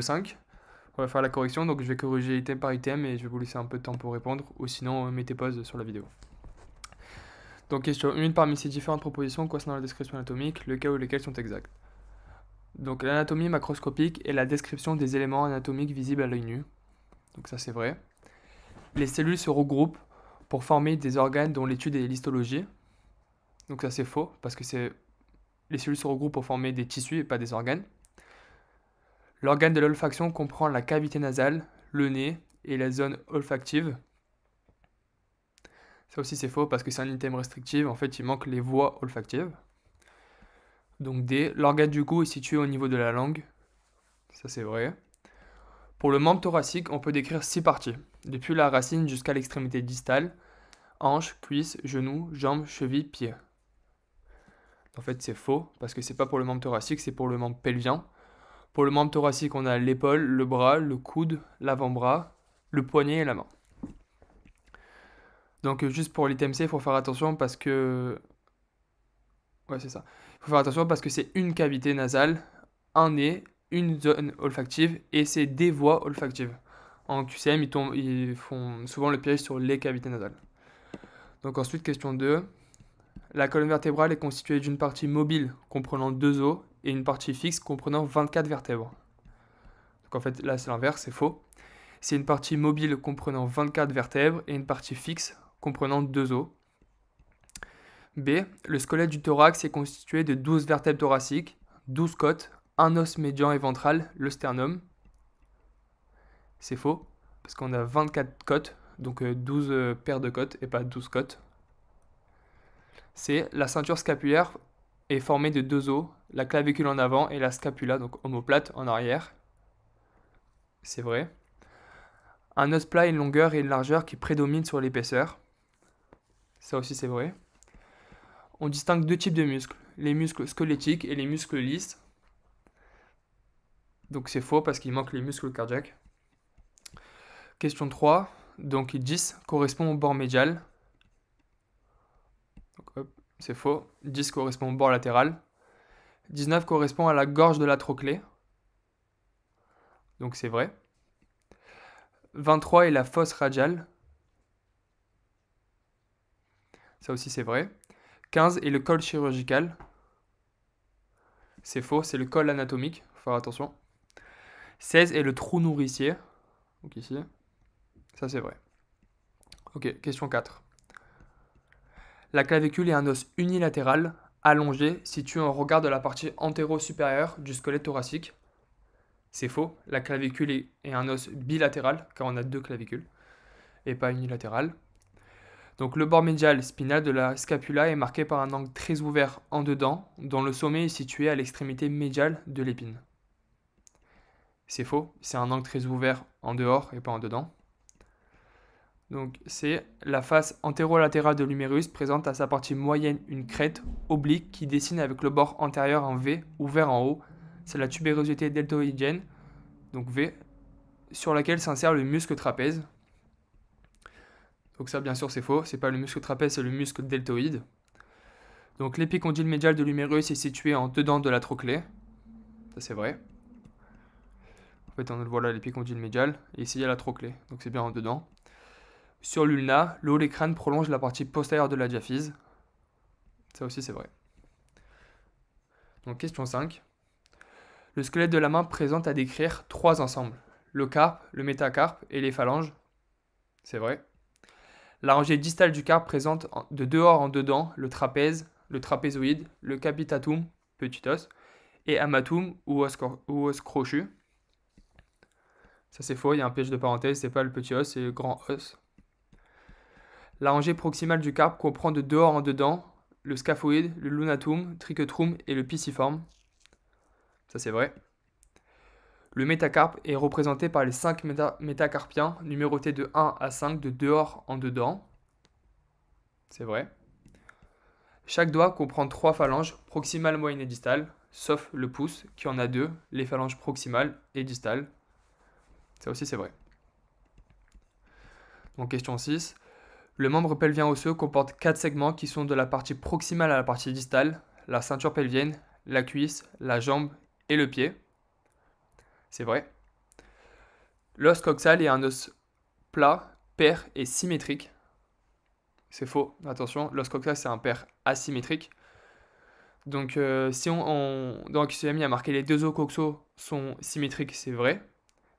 5. On va faire la correction, donc je vais corriger item par item et je vais vous laisser un peu de temps pour répondre, ou sinon mettez pause sur la vidéo. Donc question 1, parmi ces différentes propositions concernant la description anatomique, le cas ou lesquels sont exacts. Donc l'anatomie macroscopique est la description des éléments anatomiques visibles à l'œil nu. Donc ça c'est vrai. Les cellules se regroupent pour former des organes dont l'étude est l'histologie. Donc ça c'est faux, parce que les cellules se regroupent pour former des tissus et pas des organes. L'organe de l'olfaction comprend la cavité nasale, le nez et la zone olfactive. Ça aussi c'est faux parce que c'est un item restrictif, en fait il manque les voies olfactives. Donc D, l'organe du goût est situé au niveau de la langue. Ça c'est vrai. Pour le membre thoracique, on peut décrire 6 parties, depuis la racine jusqu'à l'extrémité distale, hanche, cuisse, genou, jambes, cheville, pied. En fait c'est faux parce que c'est pas pour le membre thoracique, c'est pour le membre pelvien. Pour le membre thoracique, on a l'épaule, le bras, le coude, l'avant-bras, le poignet et la main. Donc juste pour l'item C, il faut faire attention parce que... Ouais, c'est ça. Il faut faire attention parce que c'est une cavité nasale, un nez, une zone olfactive et c'est des voies olfactives. En QCM, ils font souvent le piège sur les cavités nasales. Donc ensuite, question 2. La colonne vertébrale est constituée d'une partie mobile comprenant 2 os et une partie fixe comprenant 24 vertèbres. Donc en fait, là c'est l'inverse, c'est faux. C'est une partie mobile comprenant 24 vertèbres et une partie fixe comprenant 2 os. B. Le squelette du thorax est constitué de 12 vertèbres thoraciques, 12 côtes, un os médian et ventral, le sternum. C'est faux, parce qu'on a 24 côtes, donc 12 paires de côtes et pas 12 côtes. C. La ceinture scapulaire est formée de 2 os, la clavicule en avant et la scapula, donc omoplate, en arrière. C'est vrai. Un os plat a une longueur et une largeur qui prédominent sur l'épaisseur. Ça aussi c'est vrai. On distingue 2 types de muscles, les muscles squelettiques et les muscles lisses. Donc c'est faux parce qu'il manque les muscles cardiaques. Question 3. Donc 10 correspond au bord médial. C'est faux. 10 correspond au bord latéral. 19 correspond à la gorge de la trochlée. Donc c'est vrai. 23 est la fosse radiale. Ça aussi c'est vrai. 15 est le col chirurgical. C'est faux, c'est le col anatomique. Faut faire attention. 16 est le trou nourricier. Donc ici. Ça c'est vrai. Ok, question 4. La clavicule est un os unilatéral, allongé, situé en regard de la partie antéro-supérieure du squelette thoracique. C'est faux, la clavicule est un os bilatéral, car on a 2 clavicules, et pas unilatéral. Donc le bord médial spinal de la scapula est marqué par un angle très ouvert en dedans, dont le sommet est situé à l'extrémité médiale de l'épine. C'est faux, c'est un angle très ouvert en dehors et pas en dedans. Donc c'est la face antérolatérale de l'humérus présente à sa partie moyenne une crête oblique qui dessine avec le bord antérieur en V ouvert en haut. C'est la tubérosité deltoïdienne, donc V, sur laquelle s'insère le muscle trapèze. Donc ça bien sûr c'est faux, c'est pas le muscle trapèze, c'est le muscle deltoïde. Donc l'épicondyle médial de l'humérus est situé en dedans de la trochlée. Ça c'est vrai. En fait on voit là l'épicondyle médial, et ici il y a la trochlée, donc c'est bien en dedans. Sur l'ulna, le haut des crânes prolonge la partie postérieure de la diaphyse. Ça aussi c'est vrai. Donc question 5. Le squelette de la main présente à décrire 3 ensembles. Le carpe, le métacarpe et les phalanges. C'est vrai. La rangée distale du carpe présente de dehors en dedans le trapèze, le trapézoïde, le capitatum, petit os, et amatum ou os crochu. Ça c'est faux, il y a un piège de parenthèse, c'est pas le petit os, c'est le grand os. La rangée proximale du carpe comprend de dehors en dedans le scaphoïde, le lunatum, trichotrum et le pisciforme. Ça c'est vrai. Le métacarpe est représenté par les 5 métacarpiens numérotés de 1 à 5 de dehors en dedans. C'est vrai. Chaque doigt comprend 3 phalanges, proximales, moyennes et distales, sauf le pouce qui en a 2, les phalanges proximales et distales. Ça aussi c'est vrai. Donc question 6. Le membre pelvien osseux comporte 4 segments qui sont de la partie proximale à la partie distale, la ceinture pelvienne, la cuisse, la jambe et le pied. C'est vrai. L'os coxal est un os plat, pair et symétrique. C'est faux, attention, l'os coxal c'est un pair asymétrique. Donc si dans QCM il y a marqué les deux os coxaux sont symétriques, c'est vrai.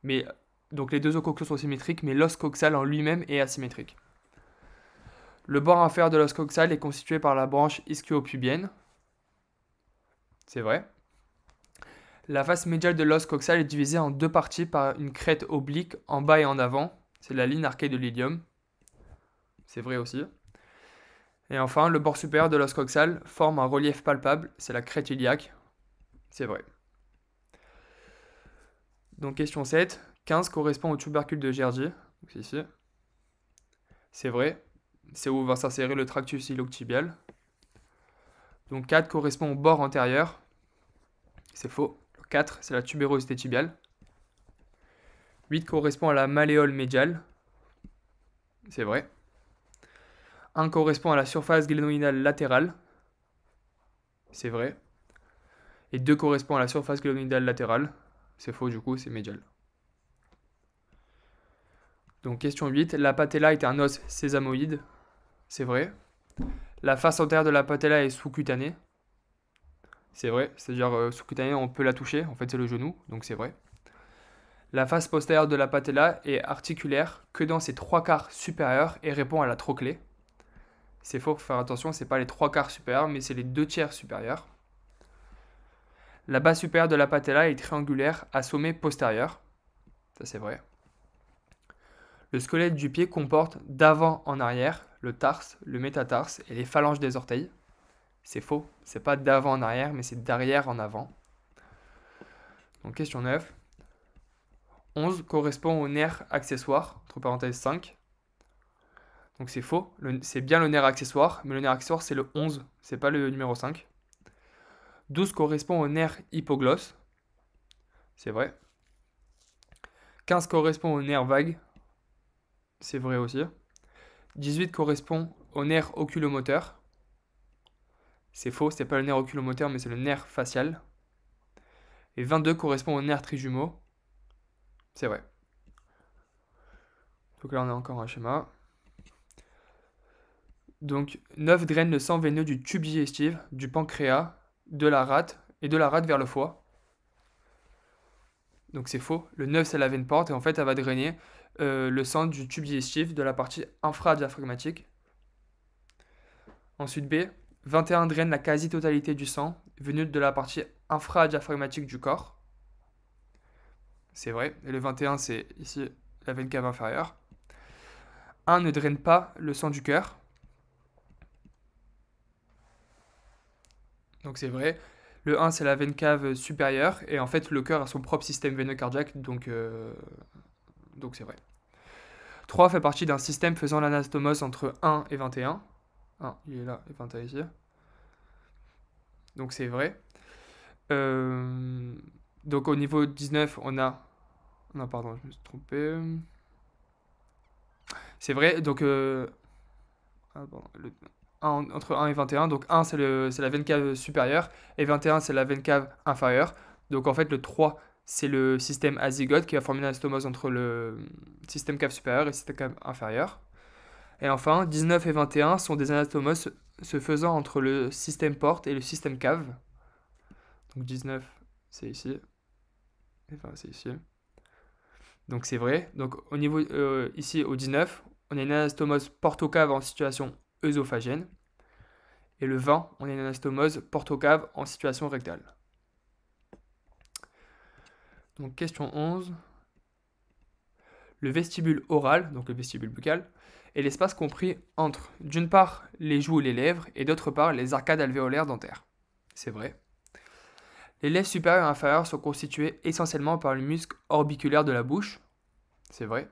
Mais donc les deux os coxaux sont symétriques, mais l'os coxal en lui-même est asymétrique. Le bord inférieur de l'os coxal est constitué par la branche ischio-pubienne. C'est vrai. La face médiale de l'os coxal est divisée en deux parties par une crête oblique en bas et en avant. C'est la ligne arquée de l'ilium. C'est vrai aussi. Et enfin, le bord supérieur de l'os coxal forme un relief palpable. C'est la crête iliaque. C'est vrai. Donc question 7. 15 correspond au tubercule de Gergy. C'est ici. C'est vrai. C'est où va s'insérer le tractus iliotibial. Donc 4 correspond au bord antérieur. C'est faux. 4, c'est la tubérosité tibiale. 8 correspond à la malléole médiale. C'est vrai. 1 correspond à la surface glénoïdale latérale. C'est vrai. Et 2 correspond à la surface glénoïdale latérale. C'est faux du coup, c'est médial. Donc question 8, la patella est un os sésamoïde. C'est vrai. La face antérieure de la patella est sous-cutanée. C'est vrai, c'est-à-dire sous-cutanée, on peut la toucher, en fait c'est le genou, donc c'est vrai. La face postérieure de la patella est articulaire que dans ses 3/4 supérieurs et répond à la trochlée. C'est faux, faut faire attention, c'est pas les 3/4 supérieurs, mais c'est les 2/3 supérieurs. La base supérieure de la patella est triangulaire à sommet postérieur. Ça c'est vrai. Le squelette du pied comporte d'avant en arrière le tarse, le métatarse et les phalanges des orteils. C'est faux, c'est pas d'avant en arrière, mais c'est d'arrière en avant. Donc question 9. 11 correspond au nerf accessoire, entre parenthèses 5. Donc c'est faux, c'est bien le nerf accessoire, mais le nerf accessoire c'est le 11, c'est pas le numéro 5. 12 correspond au nerf hypoglosse, c'est vrai. 15 correspond au nerf vague, c'est vrai aussi. 18 correspond au nerf oculomoteur. C'est faux, c'est pas le nerf oculomoteur, mais c'est le nerf facial. Et 22 correspond au nerf trijumeau. C'est vrai. Donc là, on a encore un schéma. Donc, 9 drainent le sang veineux du tube digestif, du pancréas, de la rate et de la rate vers le foie. Donc c'est faux. Le 9, c'est la veine porte et en fait, elle va drainer le sang du tube digestif de la partie infradiaphragmatique. Ensuite B, 21 drainent la quasi-totalité du sang venu de la partie infradiaphragmatique du corps. C'est vrai. Et le 21, c'est ici la veine cave inférieure. 1 ne draine pas le sang du cœur. Donc c'est vrai. Le 1, c'est la veine cave supérieure. Et en fait, le cœur a son propre système veineux cardiaque. Donc c'est vrai. 3 fait partie d'un système faisant l'anastomose entre 1 et 21. 1, il est là, et 21 ici. Donc c'est vrai. Donc au niveau 19, on a... Non, pardon, je me suis trompé. C'est vrai, donc... entre 1 et 21, donc 1 c'est la veine cave supérieure, et 21 c'est la veine cave inférieure. Donc en fait le 3 c'est le système azygote qui va former l'anastomose entre le système cave supérieur et le système cave inférieur. Et enfin, 19 et 21 sont des anastomoses se faisant entre le système porte et le système cave. Donc 19, c'est ici. Et 20, c'est ici. Donc c'est vrai. Donc au niveau ici au 19, on a une anastomose porto-cave en situation œsophagienne. Et le 20, on a une anastomose porto-cave en situation rectale. Donc question 11. Le vestibule oral, donc le vestibule buccal, est l'espace compris entre, d'une part, les joues et les lèvres, et d'autre part, les arcades alvéolaires dentaires. C'est vrai. Les lèvres supérieures et inférieures sont constituées essentiellement par le muscle orbiculaire de la bouche. C'est vrai.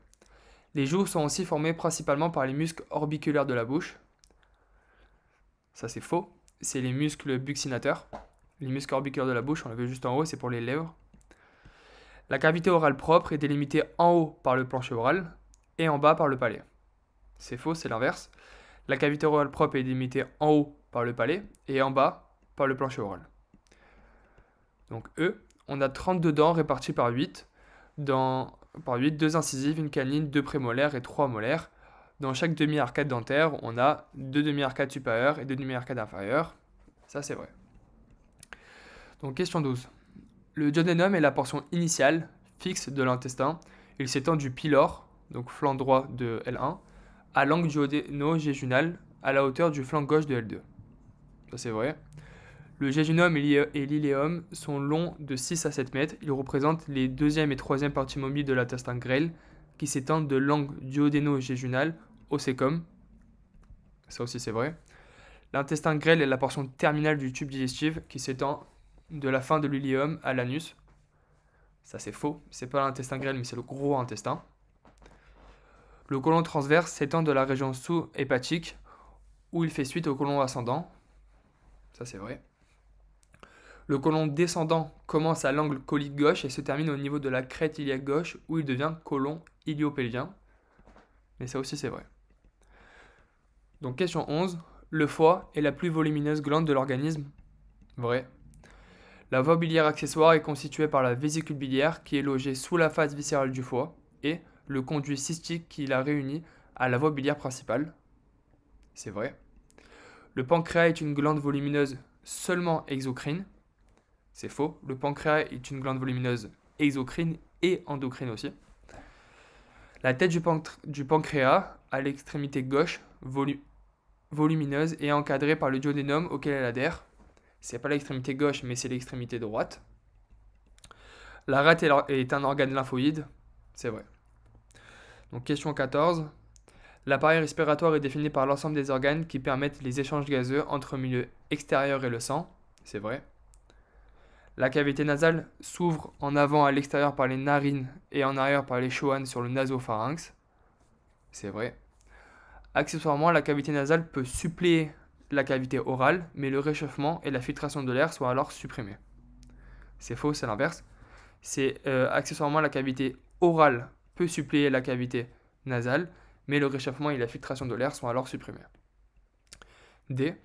Les joues sont aussi formées principalement par les muscles orbiculaires de la bouche. Ça c'est faux. C'est les muscles buccinateurs. Les muscles orbiculaires de la bouche, on l'avait juste en haut, c'est pour les lèvres. La cavité orale propre est délimitée en haut par le plancher oral et en bas par le palais. C'est faux, c'est l'inverse. La cavité orale propre est délimitée en haut par le palais et en bas par le plancher oral. Donc E, on a 32 dents réparties par 8 dans par 8, 2 incisives, une canine, 2 prémolaires et 3 molaires. Dans chaque demi-arcade dentaire, on a 2 demi-arcades supérieures et 2 demi-arcades inférieures. Ça, c'est vrai. Donc, question 12. Le duodénum est la portion initiale, fixe de l'intestin. Il s'étend du pylore, donc flanc droit de L1, à l'angle duodéno-jéjunal, à la hauteur du flanc gauche de L2. Ça, c'est vrai. Le jéjunum et l'iléum sont longs de 6 à 7 mètres. Ils représentent les deuxième et troisième parties mobiles de l'intestin grêle qui s'étendent de l'angle duodéno-jéjunal au cæcum. Ça aussi, c'est vrai. L'intestin grêle est la portion terminale du tube digestif qui s'étend de la fin de l'iléum à l'anus. Ça, c'est faux. C'est pas l'intestin grêle, mais c'est le gros intestin. Le côlon transverse s'étend de la région sous-hépatique où il fait suite au côlon ascendant. Ça, c'est vrai. Le côlon descendant commence à l'angle colique gauche et se termine au niveau de la crête iliaque gauche où il devient côlon iliopélvien. Mais ça aussi, c'est vrai. Donc, question 11. Le foie est la plus volumineuse glande de l'organisme. Vrai. La voie biliaire accessoire est constituée par la vésicule biliaire qui est logée sous la face viscérale du foie et le conduit cystique qui la réunit à la voie biliaire principale. C'est vrai. Le pancréas est une glande volumineuse seulement exocrine. C'est faux. Le pancréas est une glande volumineuse exocrine et endocrine aussi. La tête du pancréas, à l'extrémité gauche, volumineuse, est encadrée par le duodénum auquel elle adhère. C'est pas l'extrémité gauche, mais c'est l'extrémité droite. La rate est un organe lymphoïde. C'est vrai. Donc, question 14. L'appareil respiratoire est défini par l'ensemble des organes qui permettent les échanges gazeux entre le milieu extérieur et le sang. C'est vrai. La cavité nasale s'ouvre en avant à l'extérieur par les narines et en arrière par les choanes sur le nasopharynx. C'est vrai. Accessoirement, la cavité nasale peut suppléer la cavité orale, mais le réchauffement et la filtration de l'air sont alors supprimés. C'est faux, c'est l'inverse. Accessoirement, la cavité orale peut suppléer la cavité nasale, mais le réchauffement et la filtration de l'air sont alors supprimés. D.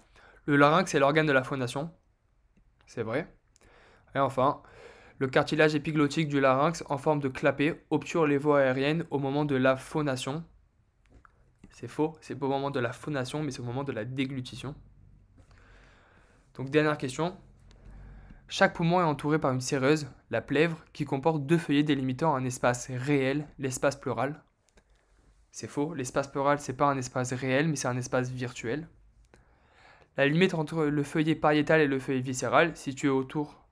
Le larynx est l'organe de la phonation. C'est vrai. Et enfin, le cartilage épiglottique du larynx en forme de clapet obture les voies aériennes au moment de la phonation. C'est faux, c'est pas au moment de la phonation, mais c'est au moment de la déglutition. Donc, dernière question. Chaque poumon est entouré par une séreuse, la plèvre, qui comporte 2 feuillets délimitant un espace réel, l'espace pleural. C'est faux, l'espace pleural, c'est pas un espace réel, mais c'est un espace virtuel. La limite entre le feuillet pariétal et le feuillet viscéral, situé autour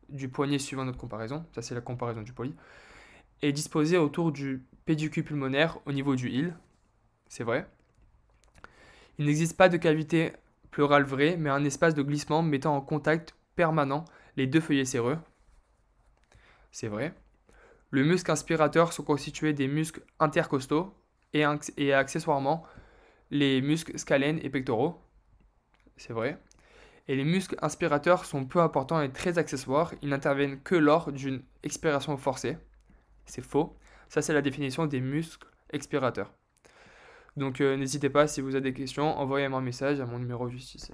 du poignet suivant notre comparaison, ça c'est la comparaison du poli, est disposée autour du pédicule pulmonaire au niveau du hile. C'est vrai. Il n'existe pas de cavité pleurale vraie, mais un espace de glissement mettant en contact permanent les 2 feuillets séreux. C'est vrai. Le muscle inspirateur sont constitués des muscles intercostaux et accessoirement les muscles scalènes et pectoraux. C'est vrai. Et les muscles inspirateurs sont peu importants et très accessoires. Ils n'interviennent que lors d'une expiration forcée. C'est faux. Ça, c'est la définition des muscles expirateurs. Donc, n'hésitez pas, si vous avez des questions, envoyez-moi un message à mon numéro juste ici.